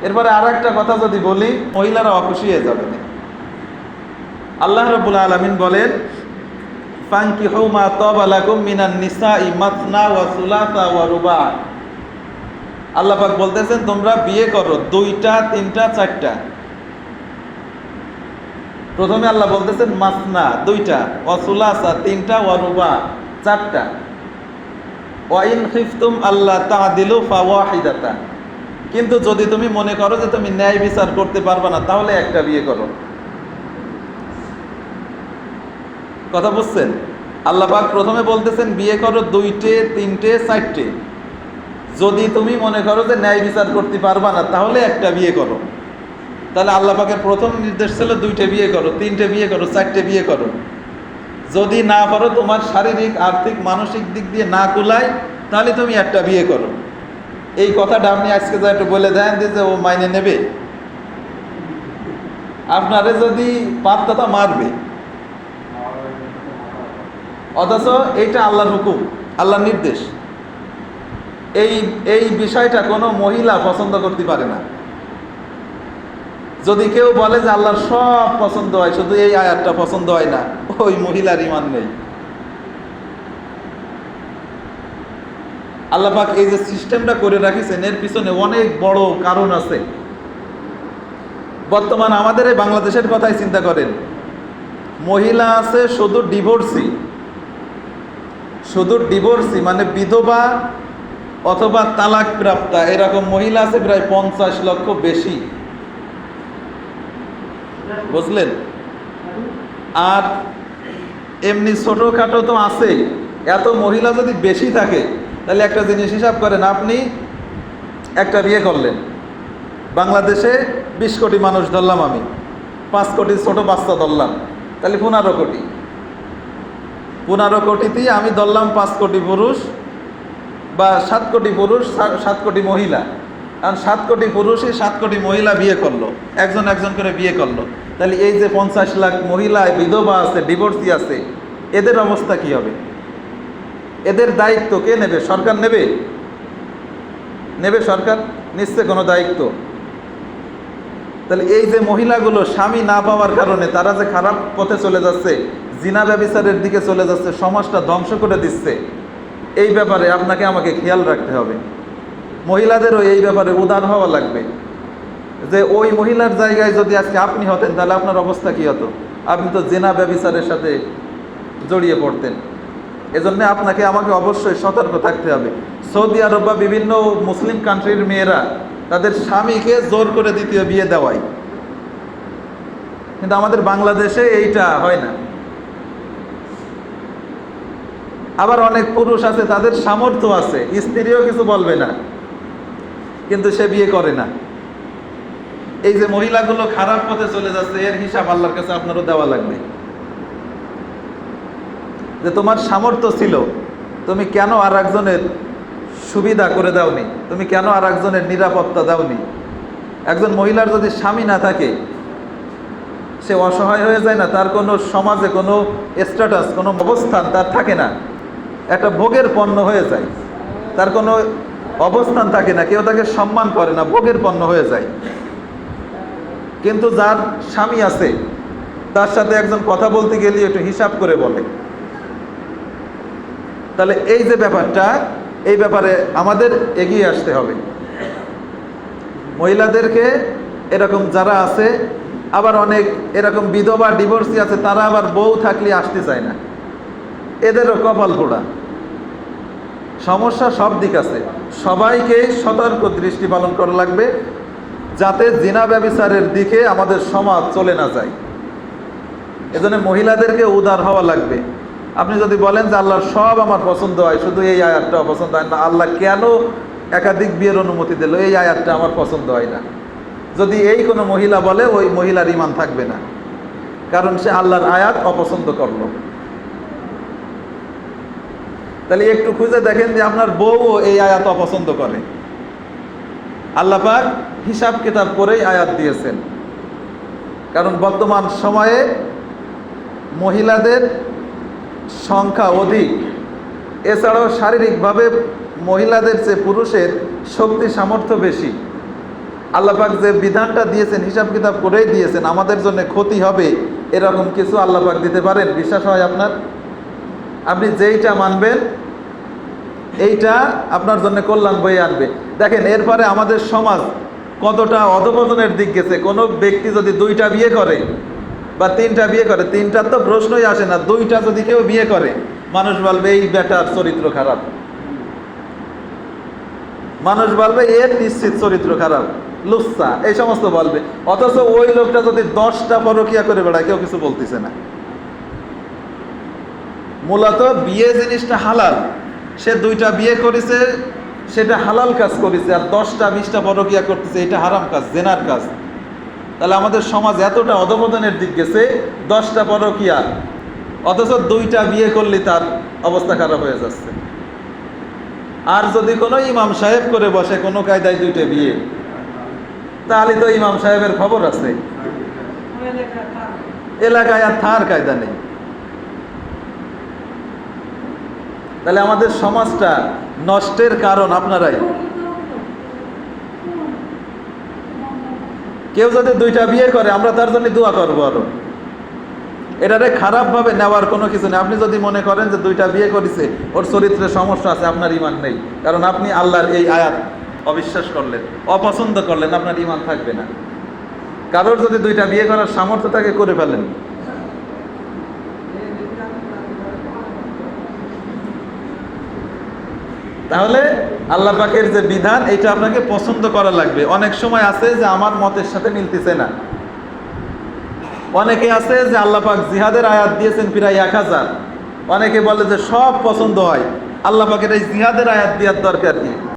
এরপরে আর একটা কথা যদি বলি, মহিলারা অখুশি হয়ে যাবে। আল্লাহ রাব্বুল আলামিন বলেন, ফানকিহু মা তাবা লাকুম মিনান নিসাই মাসনা ওয়া সুলাসা ওয়া রুবা। আল্লাহ পাক বলতেছেন তোমরা বিয়ে করো দুইটা, তিনটা, চারটা। প্রথমে আল্লাহ বলতেছেন মাসনা দুইটা, ওয়া সুলাসা তিনটা, ওয়া রুবা চারটা, ওয়া ইন খিফতুম আল্লা তা'দিলু ফাওয়াহিদাতা। কিন্তু যদি তুমি মনে করো যে তুমি ন্যায় বিচার করতে পারবে না, তাহলে একটা বিয়ে করো। কথা বুঝছেন? আল্লাহ পাক প্রথমে বলতেছেন বিয়ে করো দুইটে, তিনটে, চারটে। যদি তুমি মনে করো যে ন্যায় বিচার করতে পারবা না, তাহলে একটা বিয়ে করো। তাহলে আল্লাহ পাকের প্রথম নির্দেশ ছিল দুইটে বিয়ে করো, তিনটে বিয়ে করো, চারটে বিয়ে করো। যদি না পারো, তোমার শারীরিক, আর্থিক, মানসিক দিক দিয়ে না কুলায়, তাহলে তুমি একটা বিয়ে করো। এই কথাটা আপনি আজকে যা একটু বলে দেন যে ও মাইনে নেবে, আপনারে যদি পাত্তা মারবে। অথচ এইটা আল্লাহর হুকুম, আল্লাহর নির্দেশ। এই বিষয়টা কোনো মহিলা পছন্দ করতে পারে না। যদি কেউ বলে যে আল্লাহর সব পছন্দ হয়, শুধু এই আয়াতটা পছন্দ হয় না, ওই মহিলার ঈমান নেই। আল্লাহ পাক এই যে সিস্টেমটা করে রাখিছেন, এর পিছনে অনেক বড় কারণ আছে। বর্তমান আমাদের এই বাংলাদেশের কথাই চিন্তা করেন, মহিলা আছে শুধু ডিভোর্সি, মানে বিধবা অথবা তালাক প্রাপ্তা, এরকম মহিলা আছে প্রায় 50 লক্ষ বেশি। বুঝলেন? আর এমনি ছোটখাটো তো আছেই। এত মহিলা যদি বেশি থাকে, তাহলে একটা জিনিস হিসাব করেন, আপনি একটা বিয়ে করলেন, বাংলাদেশে 20 কোটি মানুষ ধরলাম, আমি 5 কোটি ছোট বাচ্চা ধরলাম, তাহলে 15 কোটি। 15 কোটিতেই আমি ধরলাম 5 কোটি পুরুষ, বা 7 কোটি পুরুষ, 7 কোটি মহিলা। আর 7 কোটি পুরুষই 7 কোটি মহিলা বিয়ে করলো, একজন একজন করে বিয়ে করলো। তাহলে এই যে 50 লাখ মহিলা বিধবা আছে, ডিভোর্সি আছে, এদের অবস্থা কি হবে? এদের দায়িত্ব কে নেবে? সরকার নেবে সরকার নিচ্ছে কোনো দায়িত্ব? তাহলে এই যে মহিলাগুলো স্বামী না পাওয়ার কারণে তারা যে খারাপ পথে চলে যাচ্ছে, জিনা ব্যভিচারের দিকে চলে যাচ্ছে, সমাজটা ধ্বংস করে দিচ্ছে, এই ব্যাপারে আপনাকে আমাকে খেয়াল রাখতে হবে। মহিলাদেরও এই ব্যাপারে উদার হওয়া লাগবে, যে ওই মহিলার জায়গায় যদি আজকে আপনি হতেন, তাহলে আপনার অবস্থা কী হতো? আপনি তো জিনা ব্যভিচারের সাথে জড়িয়ে পড়তেন। এজন্য আপনাকে আমাকে অবশ্যই সতর্ক থাকতে হবে। সৌদি আরব বা বিভিন্ন মুসলিম কান্ট্রির মেয়েরা তাদের স্বামীকে জোর করে দ্বিতীয় বিয়ে দেওয়ায়, কিন্তু আমাদের বাংলাদেশে এইটা হয় না। আবার অনেক পুরুষ আছে, তাদের সামর্থ্য আছে, স্ত্রীও কিছু বলবে না, কিন্তু সে বিয়ে করে না। এই যে মহিলাগুলো খারাপ পথে চলে যাচ্ছে, এর হিসাব আল্লাহর কাছে আপনারও দেওয়া লাগবে। যে তোমার সামর্থ্য ছিল, তুমি কেন আর একজনের সুবিধা করে দাওনি? তুমি কেন আর একজনের নিরাপত্তা দাওনি? একজন মহিলার যদি স্বামী না থাকে, সে অসহায় হয়ে যায় না? তার কোনো সমাজে কোনো স্ট্যাটাস, কোনো অবস্থান তার থাকে না, একটা ভোগের পণ্য হয়ে যায়। তার কোনো অবস্থান থাকে না, কেউ তাকে সম্মান করে না, ভোগের পণ্য হয়ে যায়। কিন্তু যার স্বামী আছে, তার সাথে একজন কথা বলতে গেলে একটু হিসাব করে বলে। তাহলে এই যে ব্যাপারটা, এই ব্যাপারে আমাদের এগিয়ে আসতে হবে। মহিলাদেরকে এরকম যারা আছে, আবার অনেক এরকম বিধবা ডিভোর্সি আছে, তারা আবার বউ থাকলে আসতে চায় না, এদেরও কপাল পোড়া। সমস্যা সব দিক আছে। সবাইকে সতর্ক দৃষ্টি পালন করা লাগবে, যাতে জিনা ব্যভিচারের দিকে আমাদের সমাজ চলে না যায়। এজন্য মহিলাদেরকে উদার হওয়া লাগবে। আপনি যদি বলেন যে আল্লাহর সব আমার পছন্দ হয়, শুধু এই আয়াতটা অপছন্দ হয় না, আল্লাহ কেন একাধিক বিয়ের অনুমতি দিল, এই আয়াতটা আমার পছন্দ হয় না, যদি এই কোনো মহিলা বলে, ওই মহিলার ঈমান থাকবে না, কারণ সে আল্লাহর আয়াত অপছন্দ করলো। তাহলে একটু খুঁজে দেখেন যে আপনার বউও এই আয়াত অপছন্দ করে। আল্লাহ পাক হিসাব কিতাব করেই আয়াত দিয়েছেন, কারণ বর্তমান সময়ে মহিলাদের সংখ্যা অধিক, এছাড়াও শারীরিকভাবে মহিলাদের চেয়ে পুরুষের শক্তি সামর্থ্য বেশি। আল্লাহ পাক যে বিধানটা দিয়েছেন হিসাব কিতাব করেই দিয়েছেন, আমাদের জন্য ক্ষতি হবে এরকম কিছু আল্লাহ পাক দিতে পারেন? বিশ্বাস হয় আপনার? আপনি যেইটা মানবেন এইটা আপনার জন্য কল্যাণ বয়ে আনবে। দেখেন এরপরে আমাদের সমাজ কতটা অধপতনের দিক গেছে। কোনো ব্যক্তি যদি 2টা বিয়ে করে বা 3টা বিয়ে করে, 3টার তো প্রশ্নই আসে না, 2টা যদি কেউ বিয়ে করে, মানুষ বলবে এই বেটার চরিত্র খারাপ, মানুষ বলবে এর নিশ্চিত চরিত্র খারাপ, লুচ্চা, এই সমস্ত বলবে। অথচ ওই লোকটা যদি 10টা পরকিয়া করে বেড়ায়, কেউ কিছু বলতেছে না। মূলত বিয়ে জিনিসটা হালাল, সে 2টা বিয়ে করেছে, সেটা হালাল কাজ করেছে, আর 10টা 20টা পরকিয়া করতেছে, এটা হারাম কাজ, জেনার কাজ। তাহলে আমাদের সমাজ এতটা অধপতনের দিক গেছে, 10টা পরকিয়া, অথচ 2টা বিয়ে করলে তার অবস্থা খারাপ হয়ে যাচ্ছে। আর যদি কোনো ইমাম সাহেব করে বসে কোনো কায়দায় 2টা বিয়ে, তাহলে তো ইমাম সাহেবের খবর আছে, এলাকায় আর থার কায়দা নেই। তাহলে আমাদের সমাজটা নষ্টের কারণ আপনারাই। কেউ যদি 2টা বিয়ে করে, আমরা তার জন্য দোয়া করবো। আরো এটারে খারাপভাবে নেওয়ার কোনো কিছু নেই। আপনি যদি মনে করেন যে 2টা বিয়ে করেছে, ওর চরিত্রে সমস্যা আছে, আপনার ঈমান নেই, কারণ আপনি আল্লাহর এই আয়াত অবিশ্বাস করলেন, অপছন্দ করলেন, আপনার ঈমান থাকবে না। কারোর যদি 2টা বিয়ে করার সামর্থ্য থাকে, করে ফেলেন। তাহলে আল্লাহ পাকের যে বিধান, এটা আপনাকে পছন্দ করা লাগবে। অনেক সময় আছে যে আমার মতের সাথে মিলতেছে না। অনেকে আছে যে আল্লাহ পাক জিহাদের আয়াত দিয়েছেন প্রায় 1000, অনেকে বলে যে সব পছন্দ হয়, আল্লাহ পাকের এই জিহাদের আয়াত দেওয়ার দরকার কি?